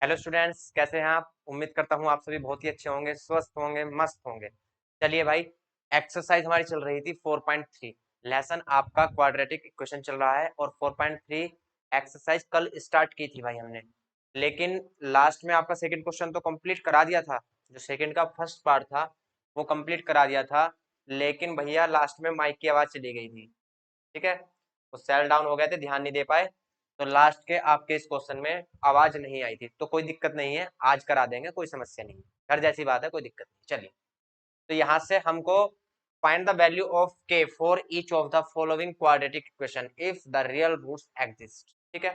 Hello students, कैसे हैं आप? उम्मीद करता हूँ आप सभी बहुत ही अच्छे होंगे, स्वस्थ होंगे, मस्त होंगे। चलिए भाई, एक्सरसाइज हमारी चल रही थी 4.3। लेसन आपका क्वाड्रेटिक इक्वेशन चल रहा है और 4.3 एक्सरसाइज कल स्टार्ट की थी भाई हमने। लेकिन लास्ट में आपका सेकंड क्वेश्चन तो कंप्लीट करा दिया था। जो सेकंड का फर्स्ट पार्ट था वो कंप्लीट करा दिया था। लेकिन भैया लास्ट में माइक की आवाज चली गई थी। ठीक है, वो सेल डाउन हो गए थे, ध्यान नहीं दे पाए। तो लास्ट के आपके इस क्वेश्चन में आवाज नहीं आई थी, तो कोई दिक्कत नहीं है, आज करा देंगे, कोई समस्या नहीं। घर जैसी बात है, कोई दिक्कत नहीं। चलिए, तो यहाँ से हमको find the value of k for each of the following quadratic equation if the real roots exist. ठीक है,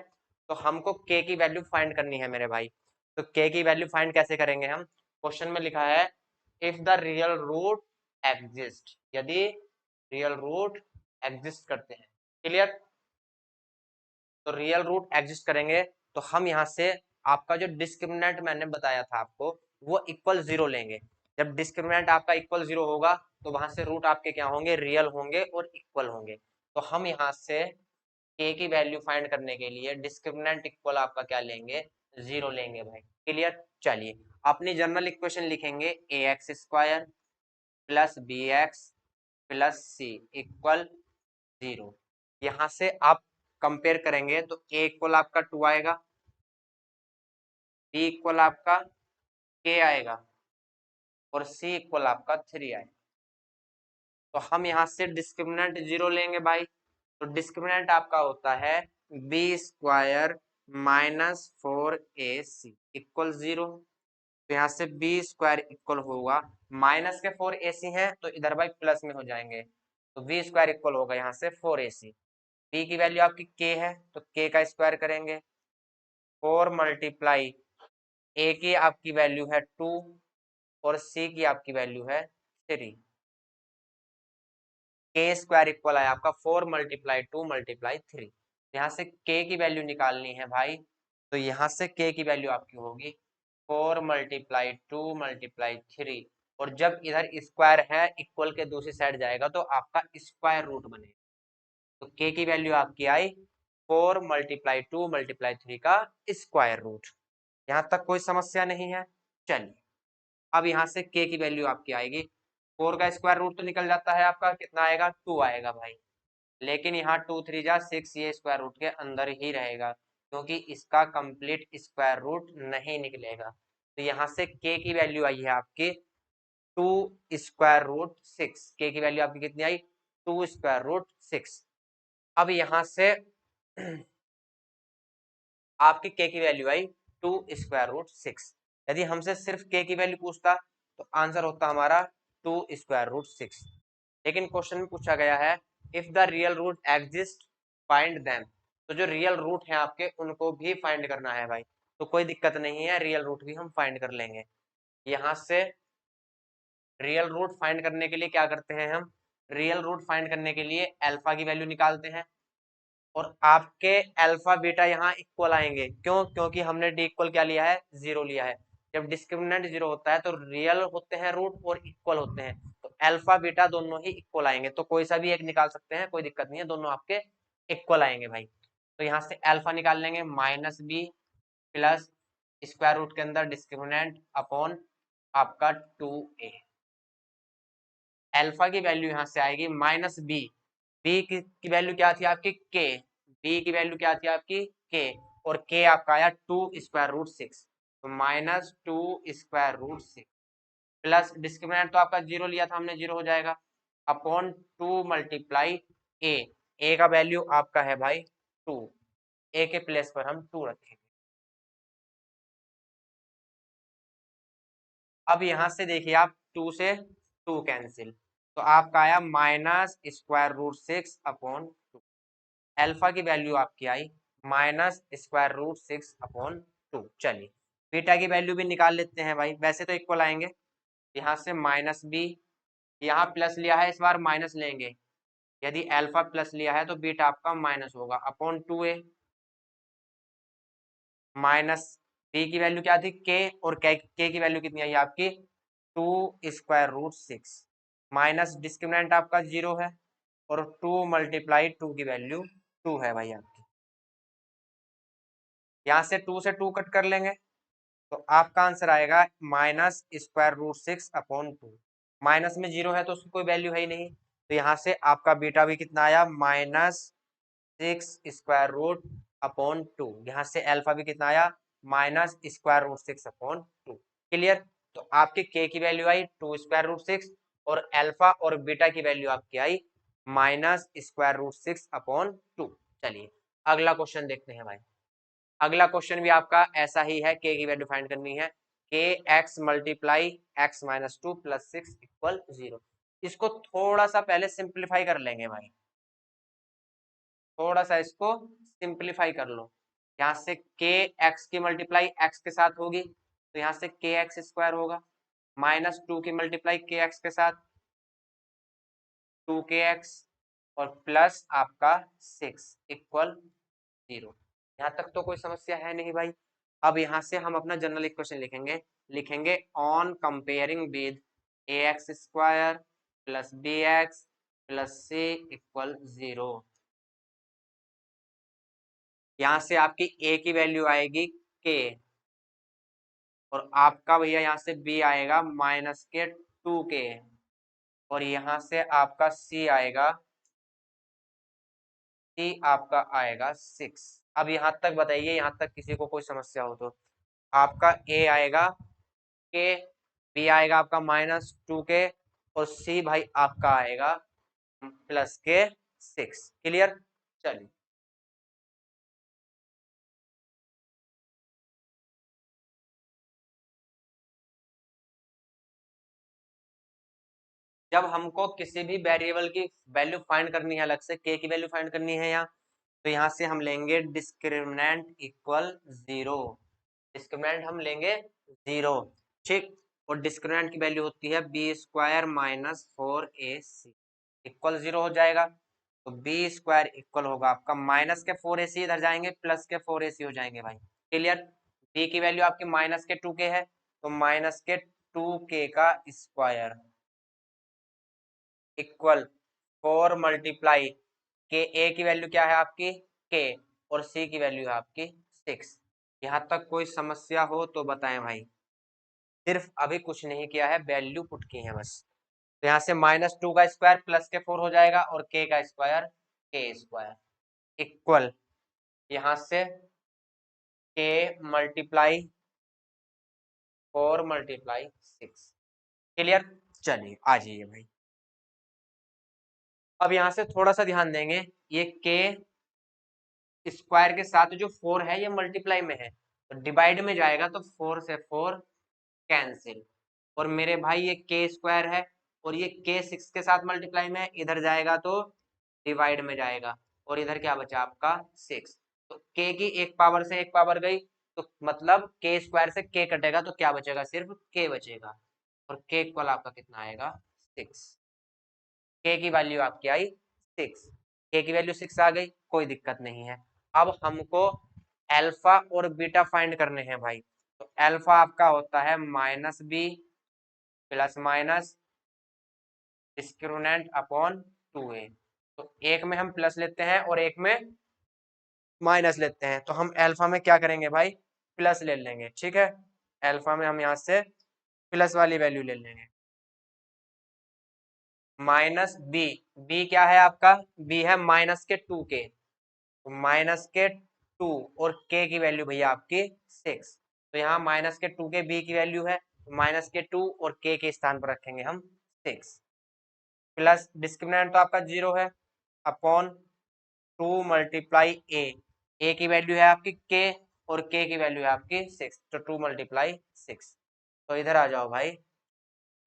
तो हमको के की वैल्यू फाइंड करनी है मेरे भाई। तो के की वैल्यू फाइंड कैसे करेंगे हम? क्वेश्चन में लिखा है if the real root exist, यदि रियल रूट एग्जिस्ट करते हैं। क्लियर? तो रियल रूट एग्जिस्ट करेंगे तो हम यहाँ से आपका जो डिस्क्रिमिनेंट मैंने बताया था आपको वो इक्वल जीरो लेंगे। जब डिस्क्रिमिनेंट आपका इक्वल जीरो होगा तो वहां से रूट आपके क्या होंगे? रियल होंगे और इक्वल होंगे। तो हम यहाँ से के की वैल्यू फाइंड करने के लिए डिस्क्रिमिनेंट इक्वल आपका क्या लेंगे? जीरो लेंगे भाई। क्लियर? चलिए, अपनी जनरल इक्वेशन लिखेंगे a x square plus b x plus c equal zero. यहाँ से आप कंपेयर करेंगे तो ए इक्वल आपका 2 आएगा, बी इक्वल आपका के आएगा और सी इक्वल आपका 3 आएगा। तो हम यहाँ से डिस्क्रिमिनेंट जीरो लेंगे भाई। तो डिस्क्रिमिनेंट आपका होता है b square minus 4ac equal zero. तो यहाँ से बी स्क्वायर इक्वल होगा, माइनस के 4ac है तो इधर भाई प्लस में हो जाएंगे। तो बी स्क्वायर इक्वल होगा यहाँ से 4ac। बी की वैल्यू आपकी के है तो के का स्क्वायर करेंगे, 4 मल्टीप्लाई ए की आपकी वैल्यू है 2 और सी की आपकी वैल्यू है 3। के स्क्वायर इक्वल है आपका 4 मल्टीप्लाई 2 मल्टीप्लाई 3। यहाँ से के की वैल्यू निकालनी है भाई। तो यहाँ से के की वैल्यू आपकी होगी 4 मल्टीप्लाई 2 मल्टीप्लाई 3। और जब इधर स्क्वायर है इक्वल के दूसरी साइड जाएगा तो आपका स्क्वायर रूट बनेगा। तो के की वैल्यू आपकी आई 4 मल्टीप्लाई 2 मल्टीप्लाई 3 का स्क्वायर रूट। यहाँ तक कोई समस्या नहीं है। चलिए, अब यहाँ से के की वैल्यू आपकी आएगी, 4 का स्क्वायर रूट तो निकल जाता है आपका, कितना आएगा? 2 आएगा भाई। लेकिन यहाँ 2 3 जा 6, ये स्क्वायर रूट के अंदर ही रहेगा क्योंकि इसका कंप्लीट स्क्वायर रूट नहीं निकलेगा। तो यहाँ से के की वैल्यू आई है आपकी 2 स्क्वायर रूट 6। के की वैल्यू आपकी कितनी आई? 2 स्क्वायर रूट 6। अब यहाँ से आपकी के की वैल्यू आई 2 स्क्वायर रूट 6। यदि हमसे सिर्फ के की वैल्यू पूछता तो आंसर होता हमारा 2 स्क्वायर रूट 6। लेकिन क्वेश्चन में पूछा गया है if the real root exist find them. तो जो रियल रूट है आपके उनको भी फाइंड करना है भाई। तो कोई दिक्कत नहीं है, रियल रूट भी हम फाइंड कर लेंगे। यहाँ से रियल रूट फाइंड करने के लिए क्या करते हैं हम? रियल रूट फाइंड करने के लिए अल्फा की वैल्यू निकालते हैं और आपके अल्फा बीटा यहाँ इक्वल आएंगे। क्यों? क्योंकि हमने डी इक्वल क्या लिया है? जीरो लिया है। जब डिस्क्रिमिनेंट जीरो होता है तो रियल होते हैं रूट और इक्वल होते हैं, तो अल्फा बीटा दोनों ही इक्वल आएंगे। तो कोई सा भी एक निकाल सकते हैं, कोई दिक्कत नहीं है, दोनों आपके इक्वल आएंगे भाई। तो यहाँ से अल्फा निकाल लेंगे minus b plus square root के अंदर डिस्क्रिमिनेंट अपॉन आपका 2a। अल्फा की वैल्यू यहाँ से आएगी माइनस बी। बी की वैल्यू क्या थी आपकी? के। बी की वैल्यू क्या थी आपकी? के। और के आपका आया 2 स्क्वायर रूट 6। तो minus 2 square root 6 plus discriminant तो आपका जीरो लिया था हमने, जीरो हो जाएगा, अपॉन 2 मल्टीप्लाई ए। ए का वैल्यू आपका है भाई 2। ए के प्लेस पर हम 2 रखेंगे। अब यहां से देखिए आप 2 से 2 कैंसिल, तो आपका आया minus square root 6 upon 2। Alpha की वैल्यू आपकी आई माइनस स्क्वायर रूट 6 अपॉन 2। चलिए, बीटा की वैल्यू भी निकाल लेते हैं भाई, वैसे तो इक्वल आएंगे। यहाँ से माइनस बी, यहाँ प्लस लिया है, इस बार माइनस लेंगे। यदि अल्फा प्लस लिया है तो बीटा आपका माइनस होगा अपॉन 2a माइनस बी की वैल्यू क्या थी? के। और के की वैल्यू कितनी आई आपकी? 2 स्क्वायर रूट 6 माइनस डिस्क्रिमिनेंट आपका जीरो है और 2 मल्टीप्लाई 2 की वैल्यू 2 है भाई आपकी। यहाँ से 2 से 2 कट कर लेंगे तो आपका आंसर आएगा माइनस स्क्वायर रूट 6/2। माइनस में 0 है तो उसकी कोई वैल्यू है ही नहीं, तो यहाँ से आपका बीटा भी कितना आया -6 स्क्वायर रूट/2। यहाँ से अल्फा भी कितना आया -√6/2। क्लियर। तो आपके के की वैल्यू आई 2 स्क्वायर रूट 6 और अल्फा और बीटा की वैल्यू आपकी आई -√6/2। चलिए अगला क्वेश्चन देखते हैं भाई। अगला क्वेश्चन भी आपका ऐसा ही है, के की वैल्यू फाइंड करनी है। के x multiply x minus 2 plus 6 equal 0। इसको थोड़ा सा पहले सिंप्लीफाई कर लेंगे भाई, थोड़ा सा इसको सिंप्लीफाई कर लो। यहाँ से के एक्स की मल्टीप्लाई एक्स के साथ होगी तो यहाँ से के एक्स स्क्वायर होगा, -2 की मल्टीप्लाई के एक्स के साथ 2kx और प्लस आपका 6 इक्वल 0। यहाँ तक तो कोई समस्या है नहीं भाई। अब यहाँ से हम अपना जनरल इक्वेशन लिखेंगे, on comparing with a x square plus b x plus c equal 0। यहाँ से आपकी ए की वैल्यू आएगी के और आपका भैया यहाँ से बी आएगा -2k और यहाँ से आपका सी आएगा, आपका आएगा 6। अब यहाँ तक बताइए, यहाँ तक किसी को कोई समस्या हो तो। आपका ए आएगा के, बी आएगा आपका -2k और सी भाई आपका आएगा +6। क्लियर। चलिए जब हमको किसी भी वेरिएबल की वैल्यू फाइंड करनी है, अलग से के की वैल्यू फाइंड करनी है यहाँ, तो यहाँ से हम लेंगे डिस्क्रिमिनेंट इक्वल 0। डिस्क्रिमिनेंट हम लेंगे 0, ठीक। और डिस्क्रिमिनेंट की वैल्यू होती है बी स्क्वायर -4ac इक्वल 0 हो जाएगा। तो बी स्क्वायर इक्वल होगा आपका माइनस के 4ac इधर जाएंगे, प्लस के 4ac हो जाएंगे भाई। क्लियर। बी की वैल्यू आपकी -2k है तो -2k का स्क्वायर इक्वल 4 मल्टीप्लाई के, ए की वैल्यू क्या है आपकी के और सी की वैल्यू है आपकी 6। यहाँ तक कोई समस्या हो तो बताएं भाई। सिर्फ अभी कुछ नहीं किया है, वैल्यू पुट की है बस। तो यहाँ से -2 का स्क्वायर प्लस के 4 हो जाएगा और के का स्क्वायर के स्क्वायर इक्वल यहाँ से के मल्टीप्लाई 4 मल्टीप्लाई 6। क्लियर। चलिए आ जाइए भाई। अब यहाँ से थोड़ा सा ध्यान देंगे, ये के स्क्वायर के साथ जो 4 है ये मल्टीप्लाई में है तो डिवाइड में जाएगा तो 4 से 4 कैंसिल, और मेरे भाई ये के स्क्वायर है और ये के 6 के साथ मल्टीप्लाई में इधर जाएगा तो डिवाइड में जाएगा और इधर क्या बचा आपका 6। तो के की एक पावर से एक पावर गई तो मतलब के स्क्वायर से के कटेगा तो क्या बचेगा, सिर्फ के बचेगा और के इक्वल आपका कितना आएगा 6। के की वैल्यू आपकी आई 6, के की वैल्यू 6 आ गई, कोई दिक्कत नहीं है। अब हमको अल्फा और बीटा फाइंड करने हैं भाई। तो अल्फा आपका होता है -b plus minus discriminant upon 2a। तो एक में हम प्लस लेते हैं और एक में माइनस लेते हैं, तो हम अल्फा में क्या करेंगे भाई प्लस ले लेंगे, ठीक है। अल्फा में हम यहाँ से प्लस वाली वैल्यू ले लेंगे। -b, b क्या है आपका, b है -2k, तो -2 और k की वैल्यू भैया आपकी 6। तो यहाँ -2k b की वैल्यू है, -2 और k के स्थान पर रखेंगे हम 6 प्लस डिस्क्रिमिनेंट तो आपका 0 है अपॉन 2 मल्टीप्लाई ए की वैल्यू है आपकी k और k की वैल्यू है आपकी 6, तो 2 मल्टीप्लाई 6। तो इधर आ जाओ भाई,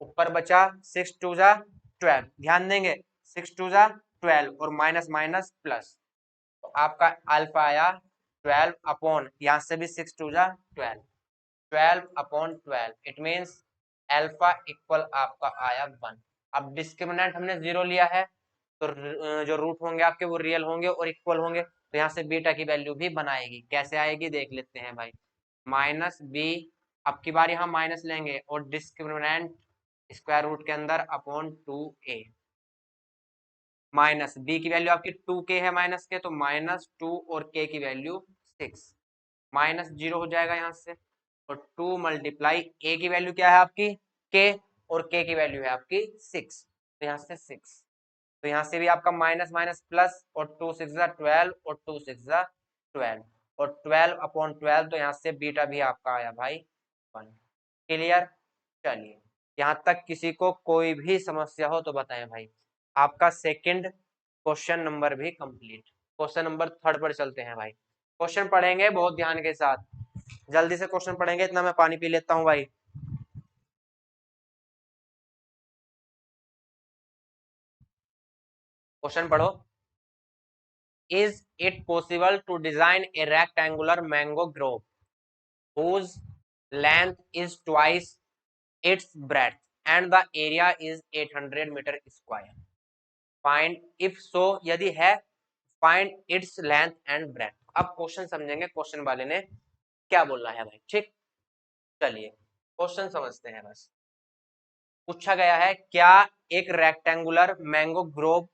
ऊपर बचा 6 2 जा 12, ध्यान देंगे 6 2 जा 12 और माइनस माइनस प्लस, तो आपका अल्फा आया 12 अपॉन, यहाँ से भी 6 2 जा 12, 12 upon 12 it means alpha equal आपका आया 1। अब डिस्क्रिमिनेंट हमने 0 लिया है तो जो रूट होंगे आपके वो रियल होंगे और इक्वल होंगे, तो यहाँ से बीटा की वैल्यू भी बनाएगी। कैसे आएगी देख लेते हैं भाई। -b, अब की बार यहाँ माइनस लेंगे और डिस्क्रिमिनेंट स्क्वायर रूट के अंदर अपॉन 2a, माइनस b की वैल्यू आपकी 2k है माइनस के, तो -2 और k की वैल्यू 6, -0 हो जाएगा यहाँ से और 2 मल्टीप्लाई ए की वैल्यू क्या है आपकी के, और के की वैल्यू है आपकी 6, तो यहाँ से 6, तो यहाँ से भी आपका माइनस माइनस प्लस, और 2 6 12 और 2 6 12, और 12 अपॉन 12, तो यहाँ से बीटा भी आपका आया भाई 1। क्लियर। चलिए, यहाँ तक किसी को कोई भी समस्या हो तो बताएं भाई। आपका सेकंड क्वेश्चन नंबर भी कंप्लीट। क्वेश्चन नंबर थर्ड पर चलते हैं भाई। क्वेश्चन पढ़ेंगे बहुत ध्यान के साथ, जल्दी से क्वेश्चन पढ़ेंगे, इतना मैं पानी पी लेता हूँ भाई। क्वेश्चन पढ़ो। Is it possible to design a rectangular mango grove whose length is twice its breadth and the area is 800 metre square? Find if so, यदि है find its length and breadth. अब question समझेंगे question वाले ने क्या बोला है भाई, ठीक। चलिए क्वेश्चन समझते हैं। बस पूछा गया है क्या एक रेक्टेंगुलर मैंगो ग्रोव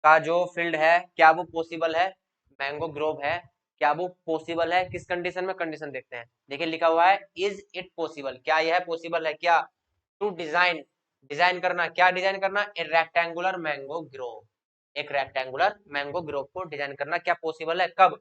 का जो फील्ड है क्या वो पॉसिबल है, मैंगो ग्रोव है क्या वो पॉसिबल है, किस कंडीशन में, कंडीशन देखते हैं। देखिए लिखा हुआ है इज इट पॉसिबल, क्या यह पॉसिबल है क्या, टू डिजाइन, डिजाइन करना, क्या डिजाइन करना, ए रेक्टेंगुलर मैंगो ग्रोव, एक रेक्टेंगुलर मैंगो ग्रोव को डिजाइन करना क्या पॉसिबल है, कब,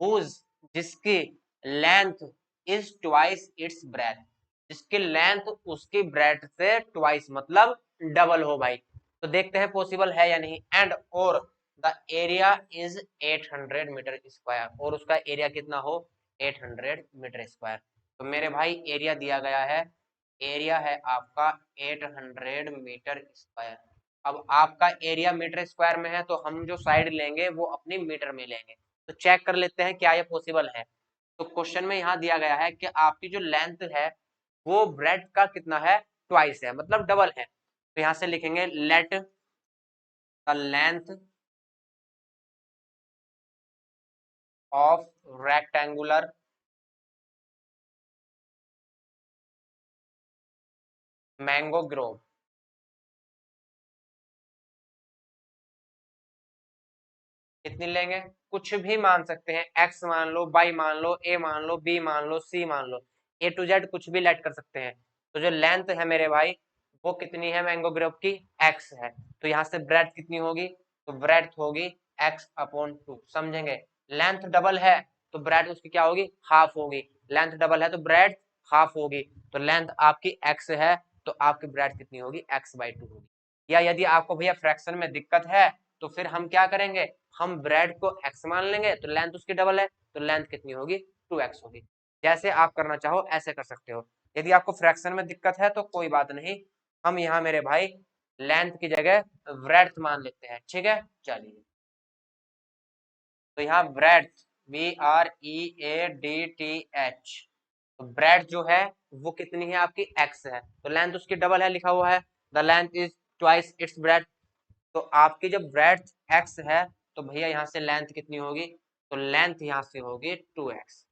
हुज, जिसकी length is twice its breath, जिसकी लेंथ उसकी ब्रेथ से ट्वाइस मतलब डबल हो भाई। तो देखते हैं पॉसिबल है या नहीं। एंड और the area is 800 metre square, और उसका एरिया कितना हो 800 मीटर स्क्वायर। तो मेरे भाई एरिया दिया गया है, एरिया है आपका 800 मीटर स्क्वायर। अब आपका एरिया मीटर स्क्वायर में है तो हम जो साइड लेंगे वो अपनी मीटर में लेंगे। तो चेक कर लेते हैं क्या ये पॉसिबल है। तो क्वेश्चन में यहाँ दिया गया है कि आपकी जो लेंथ है वो ब्रेड का कितना है, ट्वाइस है मतलब डबल है। तो यहाँ से लिखेंगे let the length of rectangular mango Grove, कितनी लेंगे, कुछ भी मान सकते हैं, एक्स मान लो, वाई मान लो, ए मान लो, बी मान लो, सी मान लो, ए टू जेड कुछ भी लेट कर सकते हैं। तो जो लेंथ है मेरे भाई वो कितनी है मैंगो ग्रेप की, एक्स है। तो यहाँ से ब्रेथ कितनी होगी, तो ब्रेथ होगी एक्स अपॉन 2, समझेंगे। लेंथ डबल है तो ब्रेथ उसकी क्या होगी, हाफ होगी। लेंथ डबल है तो ब्रेथ हाफ होगी। तो लेंथ आपकी एक्स है तो आपकी ब्रेथ कितनी होगी, एक्स बाई 2 होगी। या यदि आपको भैया फ्रैक्शन में दिक्कत है तो फिर हम क्या करेंगे, हम ब्रेड को x मान लेंगे तो लेंथ उसकी डबल है, तो लेंथ कितनी होगी 2x होगी। जैसे आप करना चाहो ऐसे कर सकते हो। यदि आपको फ्रैक्शन में दिक्कत है तो कोई बात नहीं, हम यहाँ मेरे भाई लेंथ की जगह ब्रेड्थ मान लेते हैं, ठीक है। चलिए तो यहाँ ब्रेड्थ BREADTH, तो ब्रेड जो है वो कितनी है आपकी x है, तो लेंथ उसकी डबल है, लिखा हुआ है the length is twice its bread. तो आपकी जब ब्रेड्थ x है तो भैया यहाँ से लेंथ कितनी होगी, तो लेंथ यहाँ से होगी 2x,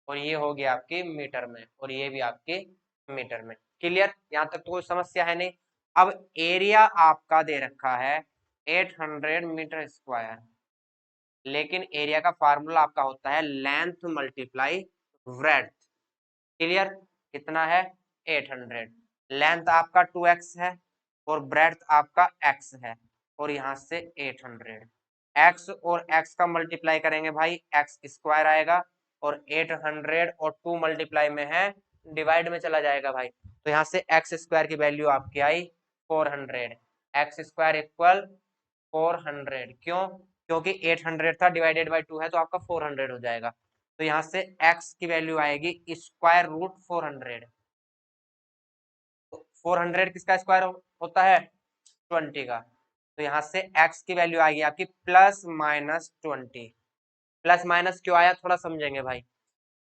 और ये होगी आपकी मीटर में, और ये भी आपके मीटर में। क्लियर, यहाँ तक तो कोई समस्या है नहीं। अब एरिया आपका दे रखा है 800 मीटर स्क्वायर, लेकिन एरिया का फार्मूला आपका होता है लेंथ मल्टीप्लाई ब्रेड्थ। क्लियर, कितना है 800, लेंथ आपका 2x है और ब्रेड्थ आपका x है, और यहाँ से 800, x और x का मल्टीप्लाई करेंगे भाई x स्क्वायर आएगा, और 800 और 2 मल्टीप्लाई में है डिवाइड में चला जाएगा भाई। तो यहाँ से x स्क्वायर की वैल्यू आपकी आई 400, एक्स स्क्वायर इक्वल 400, क्यों, क्योंकि 800 था डिवाइडेड बाई 2 है तो आपका 400 हो जाएगा। तो यहाँ से x की वैल्यू आएगी स्क्वायर रूट 400। तो 400 किसका स्क्वायर होता है, 20 का। तो यहाँ से x की वैल्यू आएगी आपकी +-20। प्लस माइनस क्यों आया थोड़ा समझेंगे भाई।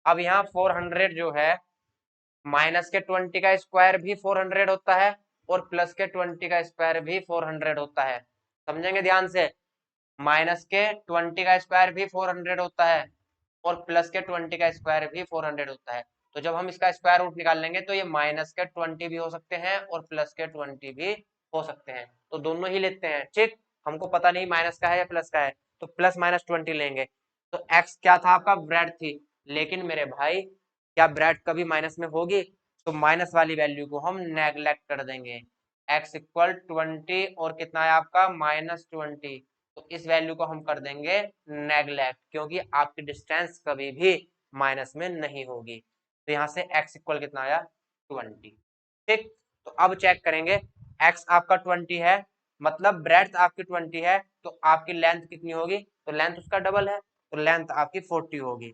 अब यहाँ 400 जो है, माइनस के 20 का स्क्वायर भी 400 होता है, और प्लस के 20 का स्क्वायर भी 400 होता है, समझेंगे ध्यान से। माइनस के 20 का स्क्वायर भी 400 होता है, और प्लस के 20 का स्क्वायर भी 400 होता है। तो जब हम इसका स्क्वायर रूट निकाल लेंगे तो ये माइनस के 20 भी हो सकते हैं और प्लस के 20 भी हो सकते हैं, तो दोनों ही लेते हैं, ठीक। हमको पता नहीं माइनस का है या प्लस का है, तो प्लस -20 लेंगे। तो एक्स क्या था आपका, ब्रेड थी। लेकिन मेरे भाई क्या ब्रेड कभी माइनस में होगी, तो माइनस वाली वैल्यू को हम नेग्लेक्ट कर देंगे। एक्स इक्वल 20 और कितना है आपका -20, तो इस वैल्यू को हम कर देंगे नेग्लेक्ट, क्योंकि आपकी डिस्टेंस कभी भी माइनस में नहीं होगी। तो यहाँ से एक्स इक्वल कितना आया 20। ठीक, तो अब चेक करेंगे, एक्स आपका 20 है, मतलब ब्रेड्थ आपकी 20 है, तो आपकी लेंथ कितनी होगी, तो लेंथ उसका डबल है, तो लेंथ आपकी 40 होगी।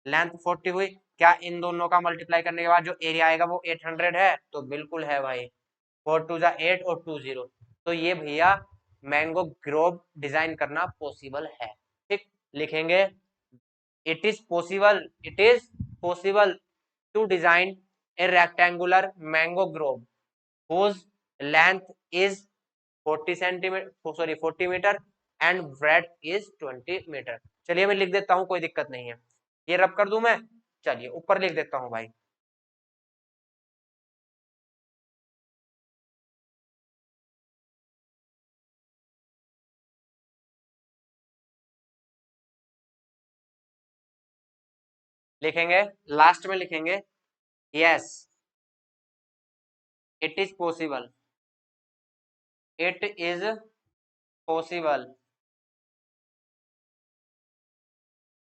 लेंथ 40 हुई, क्या इन दोनों का मल्टीप्लाई करने के बाद जो एरिया आएगा वो 800 है, तो बिल्कुल है भाई। 4 2 8 और 2 0, तो ये भैया मैंगो ग्रोव डिजाइन करना पॉसिबल है। ठीक, लिखेंगे it is possible to design a rectangular mango grove whose length is 40 centimeter, sorry 40 meter and breadth is 20 meter। चलिए मैं लिख देता हूं, कोई दिक्कत नहीं है, ये रब कर दूं मैं, चलिए ऊपर लिख देता हूं भाई। लिखेंगे, लास्ट में लिखेंगे yes it is possible, it is possible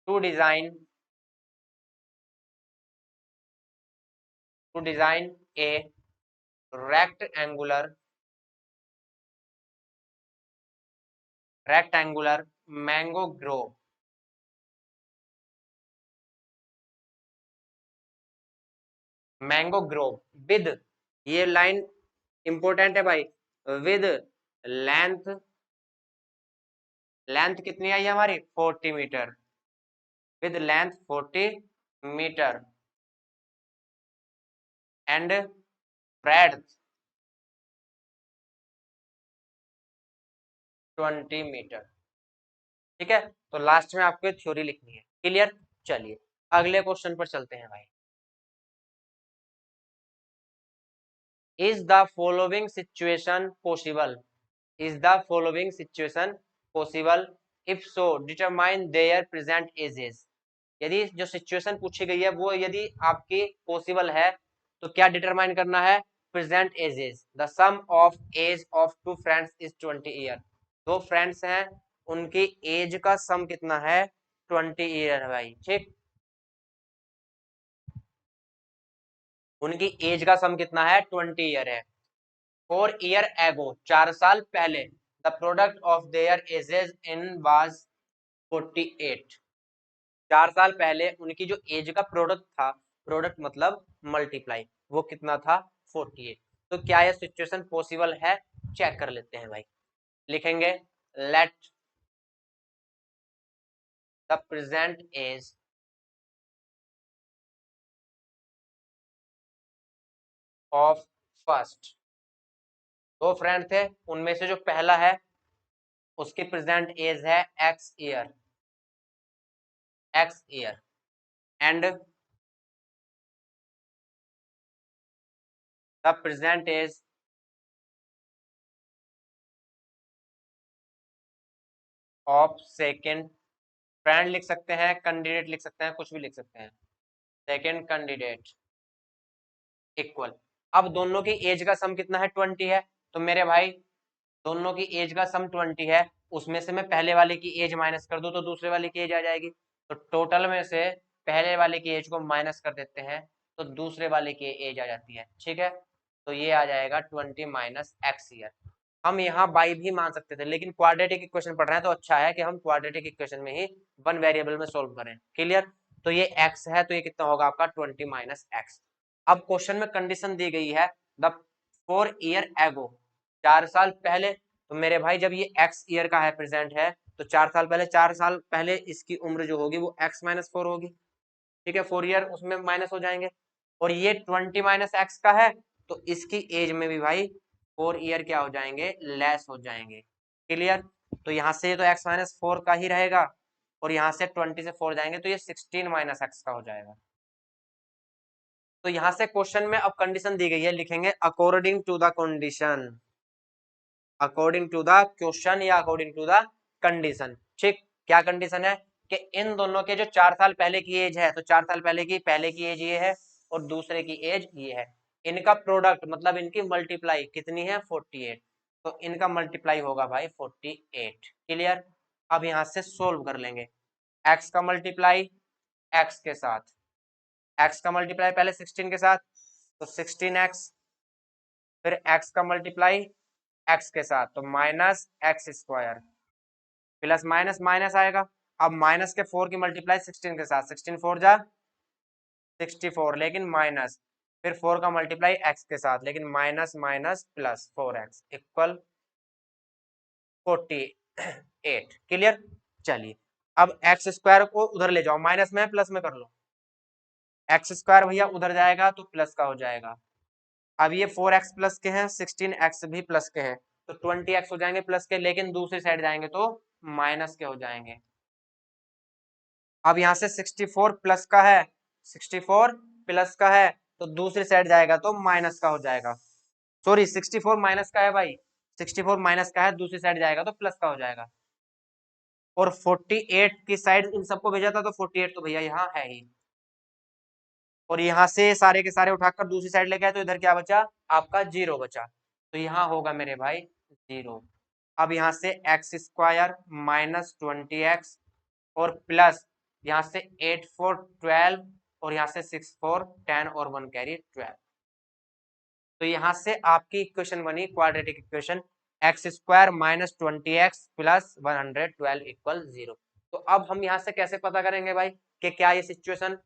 to design, to design a rectangular rectangular mango grove, mango grove with, ये लाइन इंपॉर्टेंट है भाई, विद लेंथ, लेंथ कितनी आई हमारी 40 metre, with length 40 metre and breadth 20 metre. ठीक है, तो last में आपको थ्योरी लिखनी है, क्लियर। चलिए अगले क्वेश्चन पर चलते हैं भाई। Is the following situation possible, is the following situation possible, if so determine their present ages। यदि जो सिचुएशन पूछी गई है वो यदि आपकी पॉसिबल है, तो क्या डिटरमाइन करना है, present ages. The sum of age of two friends is 20 year, दो फ्रेंड्स हैं उनकी एज का सम कितना है 20 ईयर है भाई। ठीक, उनकी एज का सम कितना है 20 ईयर है। 4 ईयर एगो, 4 साल पहले, the product of their edges in was 48, 4 साल पहले उनकी जो एज का प्रोडक्ट था, प्रोडक्ट मतलब मल्टीप्लाई, वो कितना था 48। तो क्या यह सिचुएशन पॉसिबल है, चेक कर लेते हैं भाई। लिखेंगे let the present age of first, दो फ्रेंड थे उनमें से जो पहला है उसकी प्रेजेंट एज है x year, x year and the present age of second friend लिख सकते हैं, कैंडिडेट लिख सकते हैं, कुछ भी लिख सकते हैं, सेकेंड कैंडिडेट इक्वल। अब दोनों की एज का सम कितना है 20 है, तो मेरे भाई दोनों की एज का सम 20 है, उसमें से मैं पहले वाले की एज माइनस कर दूं तो दूसरे वाले की एज आ जाएगी, तो टोटल में से पहले वाले की एज को माइनस कर देते हैं तो दूसरे वाले की एज आ जाती है। ठीक है, तो ये आ जाएगा 20 माइनस एक्स ईयर। हम यहाँ बाई भी मान सकते थे, लेकिन क्वाड्रेटिक इक्वेशन पढ़ रहे हैं तो अच्छा है कि हम क्वाड्रेटिक इक्वेशन में ही वन वेरिएबल में सोल्व करें। क्लियर, तो ये x है, तो ये कितना होगा आपका 20 माइनस एक्स। अब क्वेश्चन में कंडीशन दी गई है द 4 ईयर एगो, 4 साल पहले, तो मेरे भाई जब ये x ईयर का है प्रेजेंट है, तो 4 साल पहले, 4 साल पहले इसकी उम्र जो होगी वो x माइनस 4 होगी। ठीक है, 4 ईयर उसमें माइनस हो जाएंगे, और ये 20 माइनस एक्स का है, तो इसकी एज में भी भाई 4 ईयर क्या हो जाएंगे, लेस हो जाएंगे। क्लियर, तो यहाँ से तो x माइनस 4 का ही रहेगा, और यहाँ से 20 से 4 जाएंगे तो ये 16 माइनस एक्स का हो जाएगा। तो यहाँ से क्वेश्चन में अब कंडीशन दी गई है, लिखेंगे according to the condition, according to the question या अकॉर्डिंग टू द कंडीशन। ठीक, क्या कंडीशन है, कि इन दोनों के जो 4 साल पहले की एज है, तो 4 साल पहले की एज ये है और दूसरे की एज ये है, इनका प्रोडक्ट मतलब इनकी मल्टीप्लाई कितनी है 48, तो इनका मल्टीप्लाई होगा भाई 48। क्लियर। अब यहां से सोल्व कर लेंगे। एक्स का मल्टीप्लाई एक्स के साथ, एक्स का मल्टीप्लाई पहले 16 के साथ, तो 16x, फिर x का मल्टीप्लाई x के साथ, तो minus x square, plus minus minus आएगा। अब माइनस के 4 की मल्टीप्लाई 16 के साथ, 16 4 जा 64, लेकिन माइनस, फिर 4 का मल्टीप्लाई x के साथ, लेकिन minus minus plus 4x equal 48। Clear. चलिए अब एक्स स्क्वायर को उधर ले जाओ, माइनस में प्लस में कर लो, एक्स स्क्वायर भैया उधर जाएगा तो प्लस का हो जाएगा। अब ये 4x प्लस के हैं, 16x भी प्लस के हैं, तो 20x हो जाएंगे प्लस के, लेकिन दूसरी साइड जाएंगे तो माइनस के हो जाएंगे। अब यहाँ से 64 प्लस का है, 64 प्लस का है, तो दूसरी साइड जाएगा तो माइनस का हो जाएगा। सॉरी 64 माइनस का है भाई, 64 माइनस का है, दूसरी साइड जाएगा तो प्लस का हो जाएगा। और 48 की साइड इन सबको भेजा था, तो 48 तो भैया यहाँ है ही, और यहाँ से सारे के सारे उठाकर दूसरी साइड लेके आए, तो इधर क्या बचा आपका 0 बचा, तो यहाँ होगा मेरे भाई 0। अब यहाँ से एक्स स्क्वायर माइनस 20x और प्लस यहाँ से 8 4 12 और यहाँ से 6 4 10 और 1 कैरी 12, तो यहाँ से आपकी इक्वेशन बनी quadratic equation x square minus 20x plus 112 equal 0। तो अब हम यहाँ से कैसे पता करेंगे भाई कि क्या ये सिचुएशन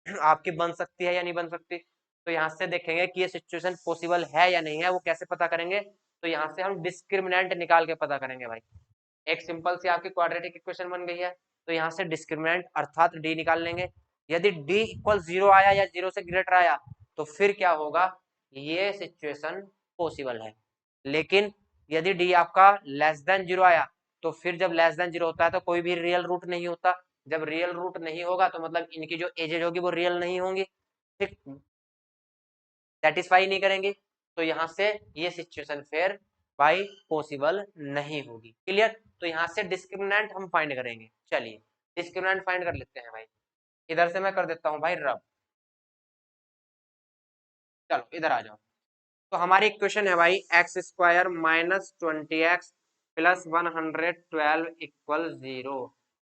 आपकी बन सकती है या नहीं बन सकती। तो यहाँ से देखेंगे कि ये सिचुएशन पॉसिबल है या नहीं है, वो कैसे पता करेंगे, तो यहाँ से हम डिस्क्रिमिनेंट निकाल के पता करेंगे भाई। एक सिंपल सी आपकी क्वाड्रेटिक इक्वेशन बन गई है, तो यहाँ से डिस्क्रिमिनेंट अर्थात डी निकाल लेंगे। यदि डी इक्वल 0 आया या 0 से ग्रेटर आया, तो फिर क्या होगा, ये सिचुएशन पॉसिबल है। लेकिन यदि डी आपका लेस देन 0 आया, तो फिर जब लेस देन 0 होता है तो कोई भी रियल रूट नहीं होता, जब रियल रूट नहीं होगा तो मतलब इनकी जो एजेज होगी वो रियल नहीं होंगी, ठीक, सेटिस्फाई नहीं करेंगी, तो यहाँ से ये सिचुएशन फिर भाई पॉसिबल नहीं होगी। क्लियर। तो यहाँ से डिस्क्रिमिनेंट हम फाइंड करेंगे। चलिए डिस्क्रिमिनेंट फाइंड कर लेते हैं भाई, इधर से मैं कर देता हूँ भाई रब। चलो इधर आ जाओ। तो हमारी इक्वेशन है भाई x square minus 20x plus 112 equal 0।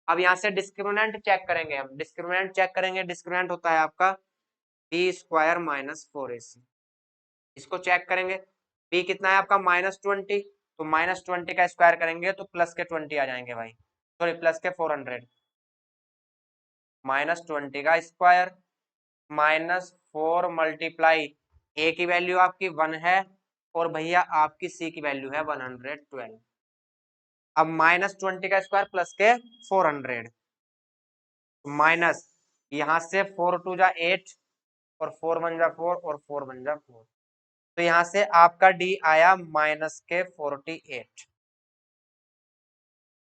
अब यहाँ से डिस्क्रिमिनेंट चेक करेंगे, हम डिस्क्रिमिनेंट चेक करेंगे, डिस्क्रिमिनेंट होता है आपका बी स्क्वायर माइनस 4ac, इसको चेक करेंगे। बी कितना है आपका -20, तो -20 का स्क्वायर करेंगे तो प्लस के 20 आ जाएंगे भाई, सॉरी प्लस के 400, -20 का स्क्वायर -4 मल्टीप्लाई, ए की वैल्यू आपकी 1 है और भैया आपकी सी की वैल्यू है 112। अब -20 का स्क्वायर प्लस के 400, माइनस यहाँ से 4 2 जा 8 और 4 1 जा 4 और 4 1 जा 4, तो यहाँ से आपका डी आया माइनस के 48,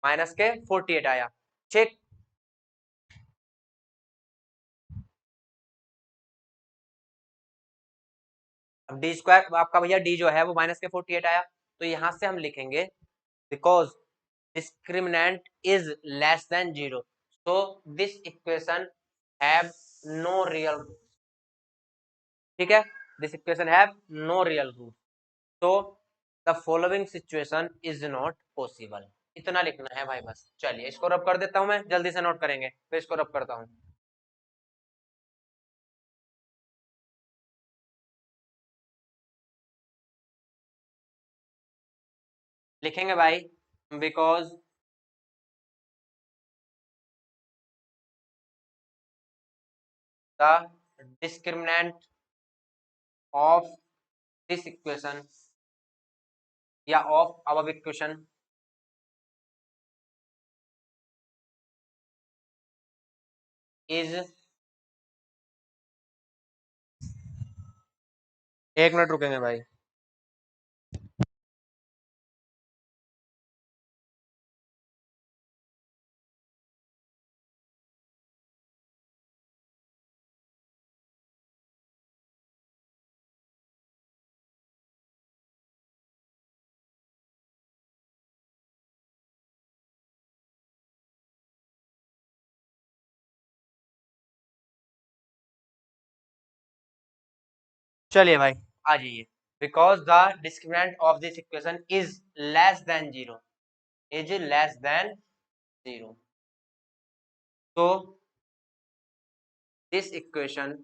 माइनस के 48 आया। ठीक। अब डी स्क्वायर आपका भैया डी जो है वो माइनस के 48 आया, तो यहां से हम लिखेंगे because discriminant is less then 0, so this equation have no real root। ठीक है, this equation have no real root, so the following situation is not possible। इतना लिखना है भाई बस। चलिए इसको रब कर देता हूं मैं, जल्दी से नोट करेंगे, तो इसको रब करता हूं। लिखेंगे भाई because the discriminant of this equation या of our equation is, एक मिनट रुकेंगे भाई। चलिए भाई आ जाइए। Because the discriminant of this equation is less than zero, is less than zero, तो this equation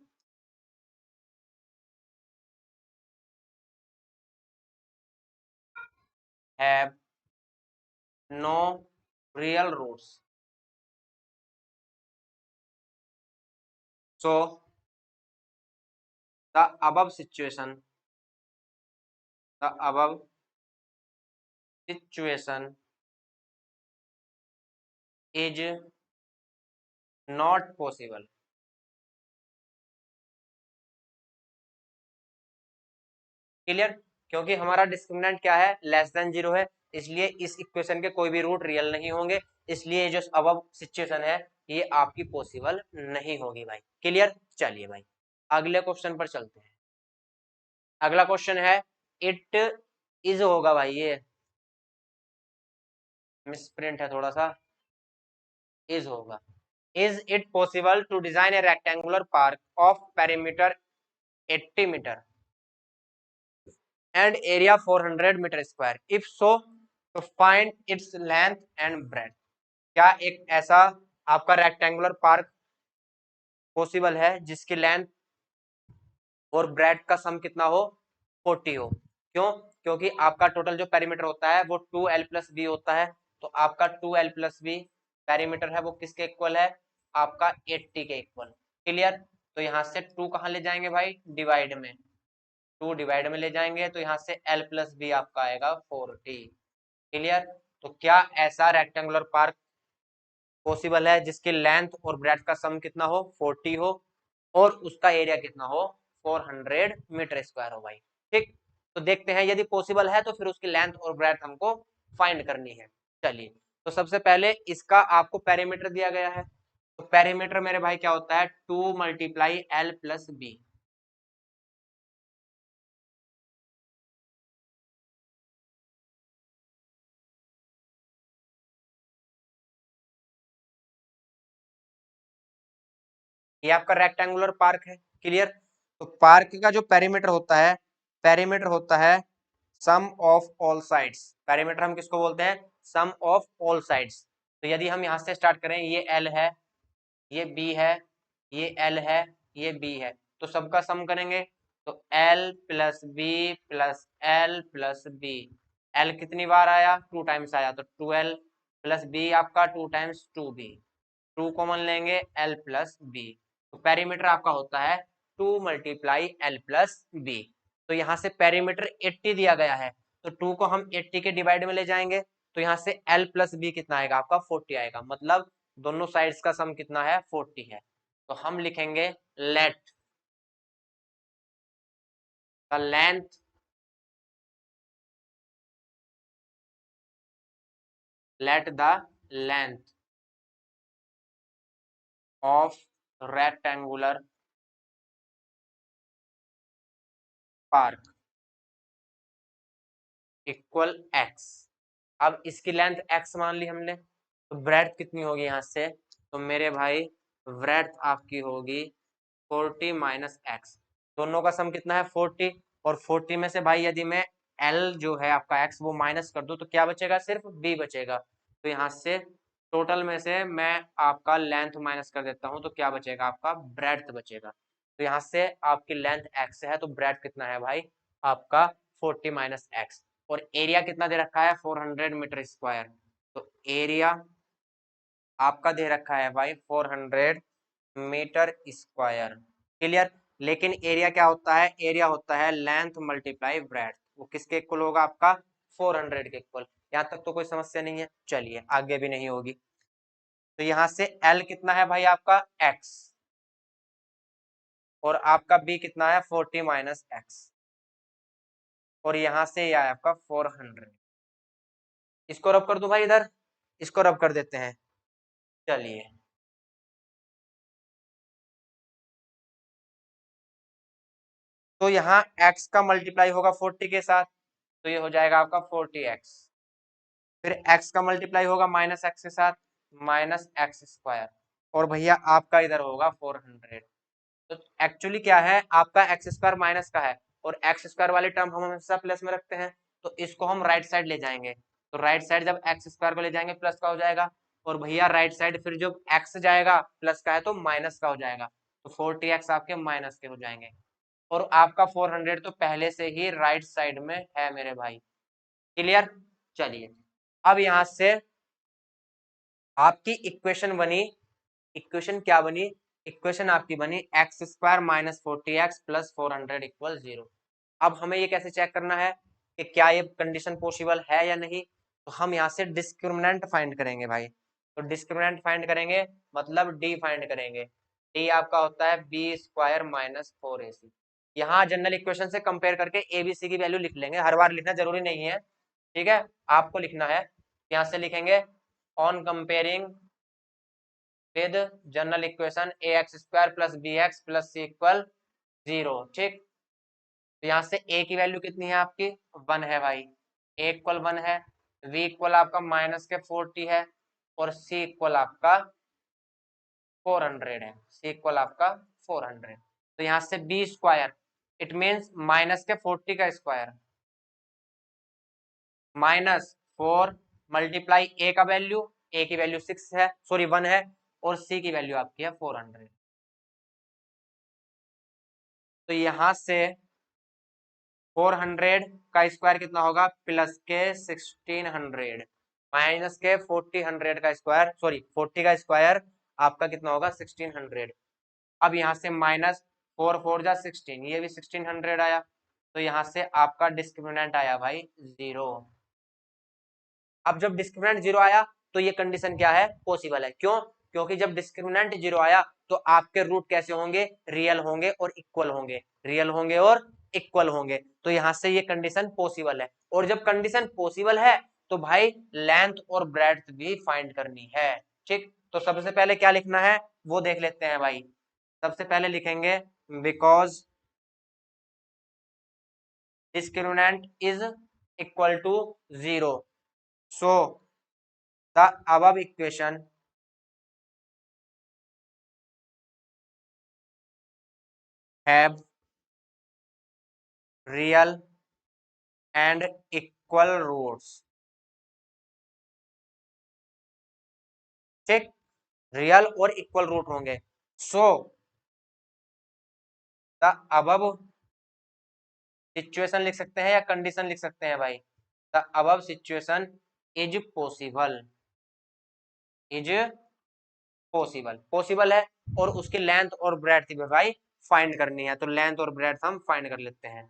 have no real roots, so the above situation is not possible, clear. क्योंकि हमारा डिस्क्रिमिनेंट क्या है, लेस देन जीरो है, इसलिए इस equation के कोई भी रूट रियल नहीं होंगे, इसलिए जो अबव सिचुएशन है ये आपकी पॉसिबल नहीं होगी भाई, क्लियर। चलिए भाई अगले क्वेश्चन पर चलते हैं। अगला क्वेश्चन है इट इज होगा भाई, ये मिसप्रिंट है थोड़ा सा, इज होगा। Is it possible to design a rectangular park of perimeter 80 metre and area 400 metre square, if so तो find its length and breadth. क्या एक ऐसा आपका रेक्टेंगुलर पार्क पॉसिबल है जिसकी लेंथ और ब्रेड्थ का सम कितना हो, 40 हो। क्यों, क्योंकि आपका टोटल जो पेरीमीटर होता है वो 2l+b होता है, तो आपका 2l+b पेरीमीटर है वो किसके इक्वल है, आपका 80 के इक्वल, क्लियर। तो यहाँ से 2 कहाँ ले जाएंगे भाई, डिवाइड में, 2 डिवाइड में ले जाएंगे तो यहाँ से l+b आपका आएगा 40, क्लियर। तो क्या ऐसा रेक्टेंगुलर पार्क पॉसिबल है जिसकी लेंथ और ब्रेड्थ का सम कितना हो, 40 हो, और उसका एरिया कितना हो, 400 मीटर स्क्वायर हो भाई, ठीक। तो देखते हैं यदि पॉसिबल है तो फिर उसकी लेंथ और ब्रेड्थ हमको फाइंड करनी है। चलिए तो सबसे पहले इसका आपको पेरीमीटर दिया गया है, तो पेरीमीटर मेरे भाई क्या होता है, 2 × l+b, ये आपका रेक्टेंगुलर पार्क है, क्लियर। तो पार्क का जो पेरीमीटर होता है, पेरीमीटर होता है सम ऑफ ऑल साइड्स, पेरीमीटर हम किसको बोलते हैं, सम ऑफ ऑल साइड्स। तो यदि हम यहाँ से स्टार्ट करें, ये एल है, ये बी है, ये एल है, ये बी है, तो सबका सम करेंगे तो l+b+l+b, एल कितनी बार आया, 2 टाइम्स आया, तो 2l प्लस बी आपका 2 टाइम्स 2b, 2 कॉमन लेंगे l+b, तो पेरीमीटर आपका होता है 2 × l+b। तो यहाँ से पेरीमीटर 80 दिया गया है, तो 2 को हम 80 के डिवाइड में ले जाएंगे, तो यहाँ से l+b कितना आएगा आपका, 40 आएगा, मतलब दोनों साइड्स का सम कितना है, 40 है। तो हम लिखेंगे let the length of rectangular park equal x। अब इसकी लेंथ x मान ली हमने, तो ब्रेड्थ कितनी होगी यहाँ से, तो मेरे भाई ब्रेड्थ आपकी होगी 40 - x, दोनों का सम कितना है 40, और 40 में से भाई यदि मैं l जो है आपका x वो माइनस कर दूं तो क्या बचेगा, सिर्फ b बचेगा। तो यहाँ से टोटल में से मैं आपका लेंथ माइनस कर देता हूँ, तो क्या बचेगा आपका, ब्रेड्थ बचेगा। तो यहाँ से आपकी लेंथ x है, तो ब्रेड्थ कितना है भाई आपका 40 - x, और एरिया कितना दे रखा है, 400 मीटर स्क्वायर, तो एरिया आपका दे रखा है भाई 400 मीटर स्क्वायर, क्लियर। लेकिन एरिया क्या होता है, एरिया होता है लेंथ मल्टीप्लाई ब्रेड्थ, वो किसके इक्वल होगा आपका, 400 के इक्वल। यहाँ तक तो कोई समस्या नहीं है, चलिए आगे भी नहीं होगी। तो यहाँ से L कितना है भाई आपका x, और आपका B कितना है 40 - x, और यहाँ से यह है आपका 400। इसको रब कर दूं भाई इधर, इसको रब कर देते हैं, चलिए। तो यहाँ x का मल्टीप्लाई होगा 40 के साथ, तो ये हो जाएगा आपका 40x, फिर x का मल्टीप्लाई होगा -x के साथ, -x स्क्वायर, और भैया आपका इधर होगा 400, तो एक्चुअली क्या है, आपका एक्स स्क्वायर माइनस का है और एक्स स्क्वायर वाले टर्म हम हमेशा प्लस में रखते हैं, तो इसको हम राइट साइड ले जाएंगे। तो राइट साइड जब एक्स स्क्वायर को ले जाएंगे प्लस का हो जाएगा, और भैया राइट साइड फिर जब एक्स जाएगा प्लस का है तो माइनस का हो जाएगा, तो 40x आपके माइनस के हो जाएंगे। और आपका 400 तो पहले से ही राइट साइड में है मेरे भाई। क्लियर? चलिए अब यहां से आपकी इक्वेशन बनी, इक्वेशन क्या बनी, इक्वेशन आपकी बनी x square minus 40x plus 400 equal 0। अब हमें ये कैसे चेक करना है कि क्या ये कंडीशन पॉसिबल है या नहीं, तो हम यहाँ से डिस्क्रिमिनेंट फाइंड करेंगे भाई। तो डिस्क्रिमिनेंट फाइंड करेंगे मतलब डी फाइंड करेंगे। डी आपका होता है बी स्क्वायर माइनस 4ac। यहाँ जनरल इक्वेशन से कंपेयर करके ए बी सी की वैल्यू लिख लेंगे, हर बार लिखना जरूरी नहीं है, ठीक है, आपको लिखना है। यहाँ से लिखेंगे on comparing with general equation a x square plus b x plus c equal 0। ठीक, तो यहाँ से ए की वैल्यू कितनी है आपकी 1 है भाई, ए इक्वल 1 है, वी इक्वल आपका माइनस के 40 है, और सी इक्वल आपका 400 है, सी इक्वल आपका 400। तो यहाँ से b square it means minus के 40 का स्क्वायर माइनस 4 मल्टीप्लाई ए का वैल्यू, ए की वैल्यू 6 है, सॉरी 1 है, और सी की वैल्यू आपकी है 400। तो यहां से 400 का स्क्वायर कितना होगा प्लस के 1600 माइनस के 40 का स्क्वायर, सॉरी 40 का स्क्वायर आपका कितना होगा 1600। अब यहाँ से माइनस 4 4 जा 16, ये भी 1600 आया, तो यहाँ से आपका डिस्क्रिमिनेंट आया भाई 0। अब जब डिस्क्रिमिनेंट 0 आया तो ये कंडीशन क्या है पॉसिबल है, क्यों, क्योंकि जब डिस्क्रिमिनेंट 0 आया तो आपके रूट कैसे होंगे, रियल होंगे और इक्वल होंगे, रियल होंगे और इक्वल होंगे, तो यहां से ये कंडीशन पॉसिबल है। और जब कंडीशन पॉसिबल है तो भाई लेंथ और ब्रेड्थ भी फाइंड करनी है। ठीक, तो सबसे पहले क्या लिखना है वो देख लेते हैं भाई। सबसे पहले लिखेंगे because discriminant is equal to 0, so the above equation have real and equal roots। ठीक, रियल और इक्वल रूट होंगे। सो द अबव सिचुएशन लिख सकते हैं या कंडीशन लिख सकते हैं भाई, the above situation is possible, is possible, possible है, और उसकी लेंथ और ब्रेड्थ भी भाई फाइंड करनी है, तो लेंथ और ब्रेड्थ हम फाइंड कर लेते हैं।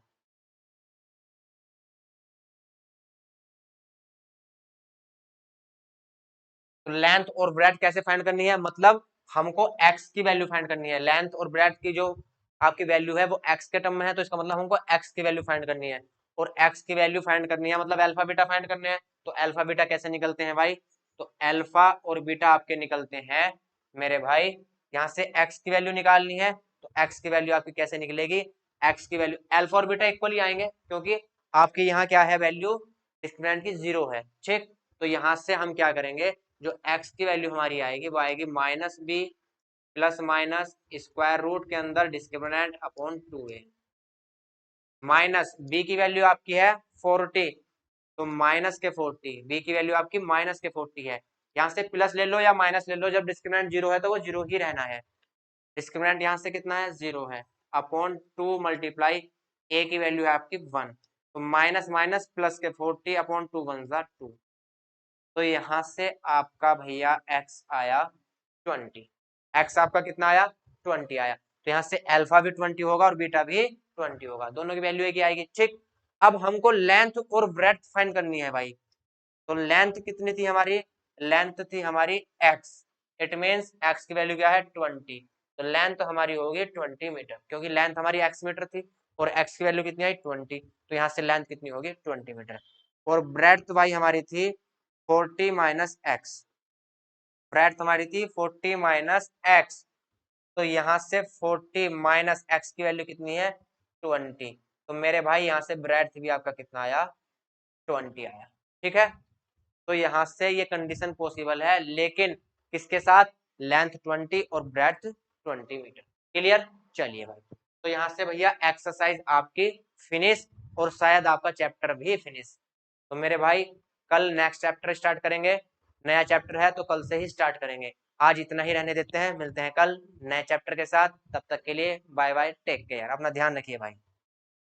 तो लेंथ और ब्रेड्थ कैसे फाइंड करनी है, मतलब हमको x की वैल्यू फाइंड करनी है, लेंथ और ब्रेड्थ की जो आपकी वैल्यू है वो x के टर्म में है, तो इसका मतलब हमको x की वैल्यू फाइंड करनी है, और x की वैल्यू फाइंड करनी है मतलब अल्फा बीटा फाइंड करने हैं। तो अल्फा बीटा कैसे निकलते हैं भाई, तो अल्फा और बीटा आपके निकलते हैं मेरे भाई, यहाँ से x की वैल्यू निकालनी है, तो x की वैल्यू आपकी कैसे निकलेगी, x की वैल्यू अल्फा और बीटा इक्वल ही आएंगे, क्योंकि आपके यहाँ क्या है वैल्यू डिस्क्रिमिनेंट की 0 है। ठीक, तो यहाँ से हम क्या करेंगे, जो x की वैल्यू हमारी आएगी वो आएगी minus b plus minus square root के अंदर discriminant upon 2a, minus b की वैल्यू आपकी है 40, तो माइनस के 40, बी की वैल्यू आपकी माइनस के 40 है, यहाँ से प्लस ले लो या माइनस ले लो, जब डिस्क्रिमिनेंट 0 है तो वो 0 ही रहना है, डिस्क्रिमिनेंट यहाँ से कितना है 0 है, अपॉन 2 मल्टीप्लाई ए की वैल्यू है आपकी 1, तो माइनस माइनस प्लस के 40 अपॉन 2 1 2, तो यहां से आपका भैया x आया 20, x आपका कितना आया 20 आया, तो यहाँ से अल्फा भी 20 होगा और बीटा भी 20 होगा, दोनों की वैल्यू एक ही आएगी। ठीक, अब हमको लेंथ और ब्रेड्थ फाइंड करनी है भाई, तो लेंथ कितनी थी हमारी, लेंथ थी हमारी x, इट मीन्स x की वैल्यू क्या है 20, तो लेंथ हमारी होगी 20 मीटर, क्योंकि लेंथ हमारी x मीटर थी और x की वैल्यू कितनी आई 20, तो यहाँ से लेंथ कितनी होगी 20 मीटर, और ब्रेड्थ भाई हमारी थी 40 माइनस एक्स, ब्रेड्थ हमारी थी 40 माइनस एक्स, तो यहाँ से 40 माइनस एक्स की वैल्यू कितनी है 20, तो मेरे भाई यहाँ से ब्रेड्थ भी आपका कितना आया 20 आया। ठीक है, तो यहाँ से ये कंडीशन पॉसिबल है, लेकिन किसके साथ, लेंथ 20 और ब्रेड्थ 20 मीटर। क्लियर? चलिए भाई, तो यहाँ से भैया एक्सरसाइज आपकी फिनिश, और शायद आपका चैप्टर भी फिनिश। तो मेरे भाई कल नेक्स्ट चैप्टर स्टार्ट करेंगे, नया चैप्टर है तो कल से ही स्टार्ट करेंगे। आज इतना ही रहने देते हैं, मिलते हैं कल नए चैप्टर के साथ। तब तक के लिए बाय बाय, टेक केयर, अपना ध्यान रखिए भाई।